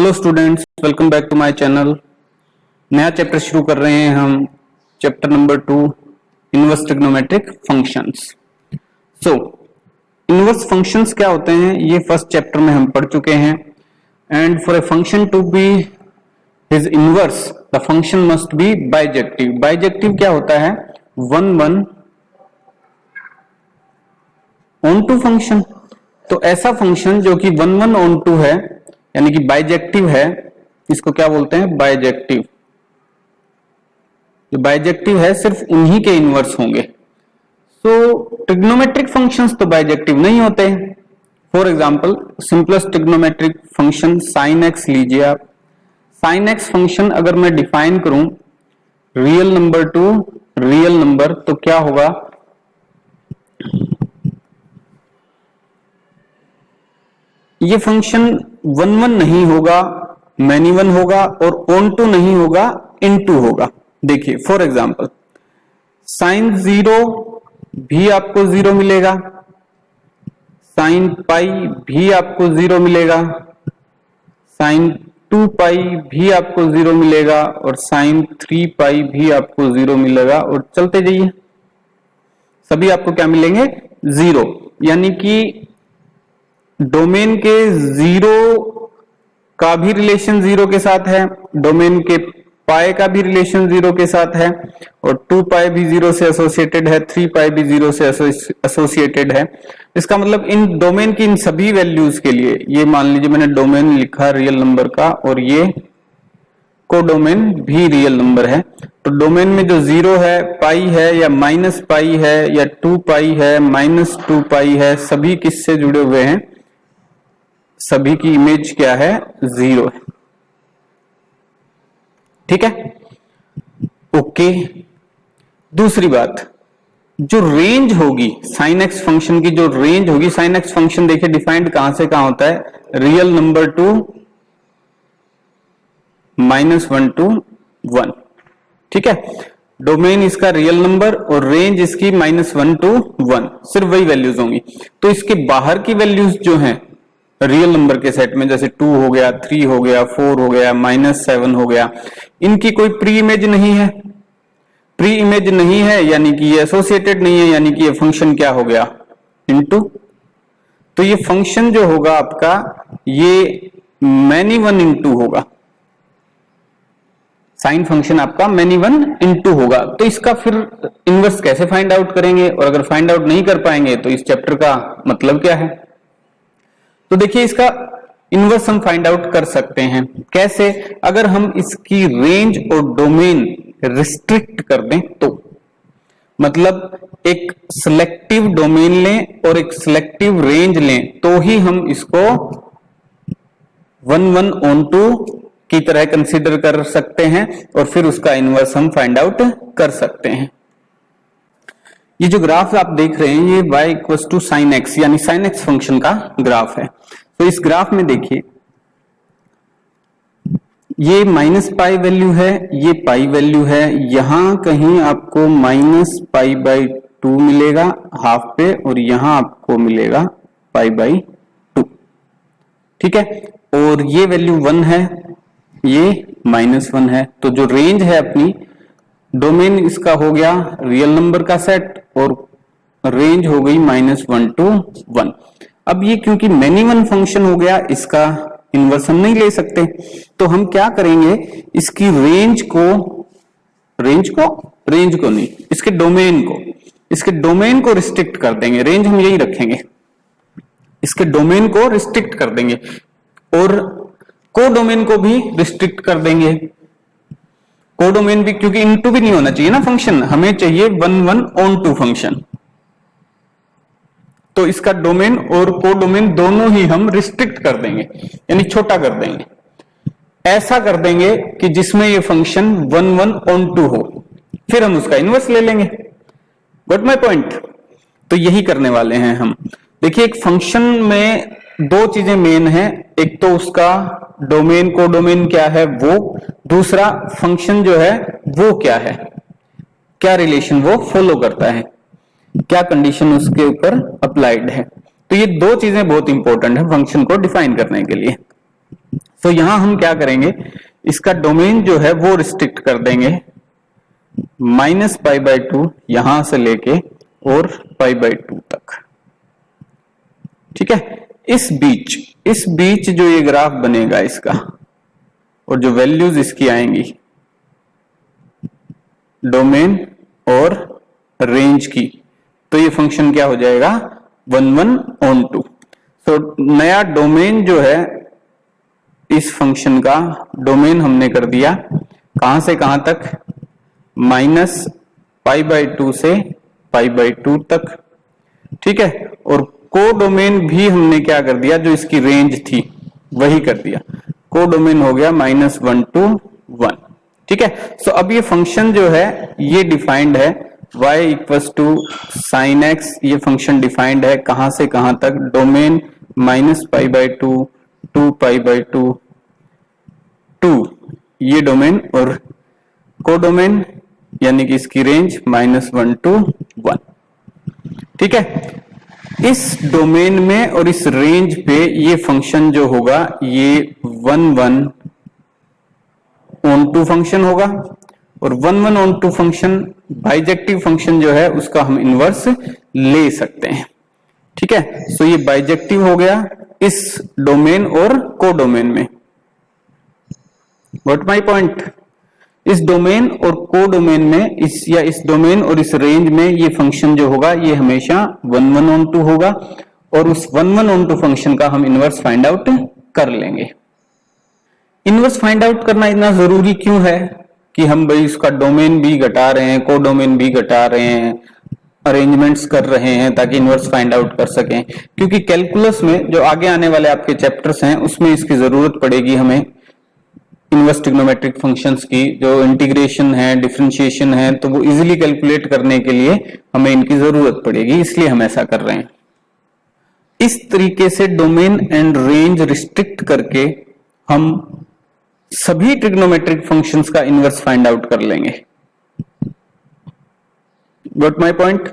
Hello students, welcome back to my channel. नया chapter शुरू कर रहे हैं हम, chapter number 2, inverse trigonometric functions. So inverse functions क्या होते हैं ये फर्स्ट चैप्टर में हम पढ़ चुके हैं। And for a function to be his inverse the function must be bijective. Bijective क्या होता है? 1 ऑन टू फंक्शन। तो ऐसा फंक्शन जो कि 1 ऑन टू है यानी कि बाइजेक्टिव है, इसको क्या बोलते हैं? बाइजेक्टिव। जो बाइजेक्टिव है सिर्फ उन्हीं के इनवर्स होंगे। सो ट्रिग्नोमेट्रिक फंक्शंस तो बाइजेक्टिव नहीं होते। For example simplest trigonometric function sine x लीजिए आप। साइन एक्स फंक्शन अगर मैं डिफाइन करूं real number two real number तो क्या होगा? ये फंक्शन 1 नहीं होगा, मैनी वन होगा, और ऑन टू नहीं होगा, इन टू होगा। देखिए फॉर एग्जांपल साइन 0 भी आपको 0 मिलेगा, साइन पाई भी आपको 0 मिलेगा, साइन 2 पाई भी आपको 0 मिलेगा, और साइन 3 पाई भी आपको 0 मिलेगा। और चलते जाइए, सभी आपको क्या मिलेंगे? 0। यानी कि डोमेन के 0 का भी रिलेशन 0 के साथ है, डोमेन के पाई का भी रिलेशन 0 के साथ है, और 2 पाई भी 0 से एसोसिएटेड है, 3 पाई भी 0 से एसोसिएटेड है। इसका मतलब इन डोमेन की इन सभी वैल्यूज के लिए, ये मान लीजिए मैंने डोमेन लिखा रियल नंबर का, और ये कोडोमेन भी रियल नंबर है। तो डोमेन में जो 0 है, पाई है या माइनस पाई है या 2 पाई है, माइनस 2 पाई है, सभी किससे जुड़े हुए हैं? सभी की इमेज क्या है? 0 है। ठीक है, ओके। दूसरी बात, जो रेंज होगी साइन एक्स फंक्शन की, जो रेंज होगी, साइन एक्स फंक्शन देखिए डिफाइंड कहां से कहां होता है? Real number two -1 to 1। ठीक है, डोमेन इसका रियल नंबर और रेंज इसकी -1 to 1, सिर्फ वही वैल्यूज होंगी। तो इसके बाहर की वैल्यूज जो हैं रियल नंबर के सेट में, जैसे 2 हो गया, 3 हो गया, 4 हो गया, -7 हो गया, इनकी कोई प्री इमेज नहीं है। प्री इमेज नहीं है यानी कि ये एसोसिएटेड नहीं है, यानी कि ये फंक्शन क्या हो गया? इनटू। तो ये फंक्शन जो होगा आपका, ये मैनी वन इनटू होगा। साइन फंक्शन आपका मैनी वन इनटू होगा। तो इसका फिर इनवर्स कैसे फाइंड आउट करेंगे? और अगर फाइंड आउट नहीं कर पाएंगे तो इस चैप्टर का मतलब क्या है? तो देखिए इसका इनवर्स हम फाइंड आउट कर सकते हैं। कैसे? अगर हम इसकी रेंज और डोमेन रिस्ट्रिक्ट कर दें तो, मतलब एक सिलेक्टिव डोमेन लें और एक सिलेक्टिव रेंज लें, तो ही हम इसको 1 ऑन टू की तरह कंसीडर कर सकते हैं, और फिर उसका इनवर्स हम फाइंड आउट कर सकते हैं। ये जो ग्राफ आप देख रहे हैं ये y equal to sine x यानी साइन एक्स फंक्शन का ग्राफ है। तो इस ग्राफ में देखिए ये -पाई वैल्यू है, ये पाई वैल्यू है, यहां कहीं आपको -पाई/2 मिलेगा हाफ पे, और यहां आपको मिलेगा पाई/2। ठीक है, और ये वैल्यू 1 है, ये -1 है। तो जो रेंज है अपनी, डोमेन इसका हो गया रियल नंबर का सेट और रेंज हो गई -1 to 1। अब ये क्योंकि मैनी वन फंक्शन हो गया, इसका इनवर्स हम नहीं ले सकते, तो हम क्या करेंगे? इसकी रेंज को नहीं, इसके डोमेन को रिस्ट्रिक्ट कर देंगे। रेंज हम यही रखेंगे, इसके डोमेन को रिस्ट्रिक्ट कर देंगे, और कोडोमेन को भी रिस्ट्रिक्ट कर देंगे। कोडोमेन भी, क्योंकि इनटू भी नहीं होना चाहिए ना फंक्शन, हमें चाहिए 1 ऑन टू फंक्शन। तो इसका डोमेन और कोडोमेन दोनों ही हम रिस्ट्रिक्ट कर देंगे, यानी छोटा कर देंगे। ऐसा कर देंगे कि जिसमें ये फंक्शन 1 ऑन टू हो, फिर हम उसका इनवर्स ले लेंगे। Got my point? तो यही करने वाले हैं हम। देखिए एक फंक्शन में दो चीजें मेन है, एक तो उसका डोमेन कोडोमेन क्या है वो, दूसरा फंक्शन जो है वो क्या है, क्या रिलेशन वो फॉलो करता है, क्या कंडीशन उसके ऊपर अप्लाइड है। तो ये दो चीजें बहुत इंपॉर्टेंट है फंक्शन को डिफाइन करने के लिए। तो यहां हम क्या करेंगे, इसका डोमेन जो है वो रिस्ट्रिक्ट कर देंगे -π/2 यहां से लेके और π/2 तक। ठीक है, इस बीच जो ये ग्राफ बनेगा इसका और जो वैल्यूज इसकी आएंगी डोमेन और रेंज की, तो ये फंक्शन क्या हो जाएगा 1 1 on 2। तो नया डोमेन जो है इस फंक्शन का डोमेन हमने कर दिया कहां से कहां तक, -π/2 से π/2 तक। ठीक है, और को डोमेन भी हमने क्या कर दिया, जो इसकी रेंज थी वही कर दिया, को डोमेन हो गया -1 to 1। ठीक है, सो अब ये फंक्शन जो है ये डिफाइंड है y sin x, ये फंक्शन डिफाइंड है कहां से कहां तक, डोमेन -π/2 to π/2 2 ये डोमेन और को डोमेन यानी कि इसकी रेंज -1 to 1। ठीक है, इस डोमेन में और इस रेंज पे ये फंक्शन जो होगा ये 1 1 on 2 फंक्शन होगा, और 1 1 on 2 फंक्शन बाइजेक्टिव फंक्शन जो है उसका हम इनवर्स ले सकते हैं। ठीक है, सो ये बाइजेक्टिव हो गया इस डोमेन और को डोमेन में। व्हाट माय पॉइंट, इस डोमेन और को डोमेन में इस डोमेन और इस रेंज में ये फंक्शन जो होगा ये हमेशा 1 1 on 2 होगा, और उस 1 1 on 2 फंक्शन का हम इनवर्स फाइंड आउट कर लेंगे। इनवर्स फाइंड आउट करना इतना जरूरी क्यों है कि हम भाई उसका डोमेन भी घटा रहे हैं, को डोमेन भी घटा रहे हैं, अरेंजमेंट्स कर रहे हैं ताकि इनवर्स फाइंड आउट कर सकें, क्योंकि कैलकुलस में जो आगे आने वाले आपके चैप्टर्स हैं उसमें इसकी जरूरत पड़ेगी हमें इनवर्स ट्रिग्नोमेट्रिक फंक्शंस की, जो इंटीग्रेशन है, डिफरेंशिएशन है, तो वो इजीली कैलकुलेट करने के लिए हमें इनकी जरूरत पड़ेगी, इसलिए हम ऐसा कर रहे हैं। इस तरीके से डोमेन एंड रेंज रिस्ट्रिक्ट करके हम सभी ट्रिग्नोमेट्रिक फंक्शंस का इनवर्स फाइंड आउट कर लेंगे। Got my point.